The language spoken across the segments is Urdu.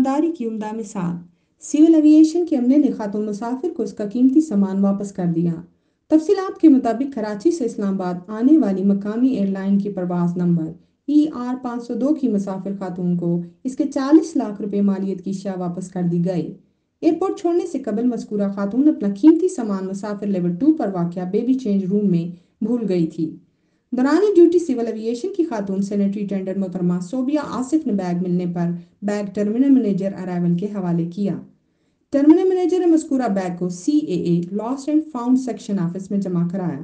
ایمانداری کی عمدہ مثال۔ سول ایویشن کے عملے نے خاتون مسافر کو اس کا قیمتی سامان واپس کر دیا۔ تفصیلات کے مطابق کراچی سے اسلام آباد آنے والی مقامی ایئر لائن کی پرواز نمبر ER502 کی مسافر خاتون کو اس کے 40 لاکھ روپے مالیت کی اشیاء واپس کر دی گئی۔ ایئرپورٹ چھوڑنے سے قبل مذکورہ خاتون اپنا قیمتی سامان مسافر لیول 2 پر واقع بیبی چینج روم میں بھول گئی تھی۔ دوران ڈیوٹی سول ایویشن کی خاتون سینیٹری ٹینڈر محترمہ صوبیہ آصف نے بیگ ملنے پر بیگ ٹرمینل مینیجر ارائیول کے حوالے کیا۔ ٹرمینل مینیجر نے مذکورہ بیگ کو CAA last and found section office میں جمع کرایا۔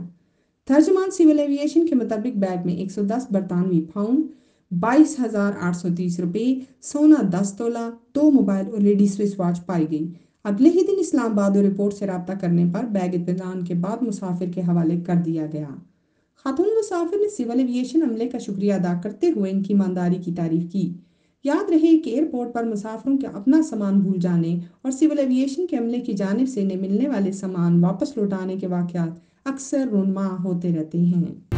ترجمان سول ایویشن کے مطابق بیگ میں 110 برطانوی پاؤنڈ، 22,830 روپے، سونا 10 تولہ، 2 موبائل اور لیڈی سوئس واچ پائی گئی۔ اگلے ہی دن اسلام آباد اور رپورٹ سے رابطہ کرنے پر بیگ اطمینان کے بعد مسافر کے حوالے کر دیا گیا۔ خاتون مسافر نے سول ایویشن عملے کا شکریہ ادا کرتے ہوئے ان کی ایمانداری کی تعریف کی۔ یاد رہے کہ ایئرپورٹ پر مسافروں کے اپنا سامان بھول جانے اور سول ایویشن کے عملے کی جانب سے انہیں ملنے والے سامان واپس لوٹانے کے واقعات اکثر رونما ہوتے رہتے ہیں۔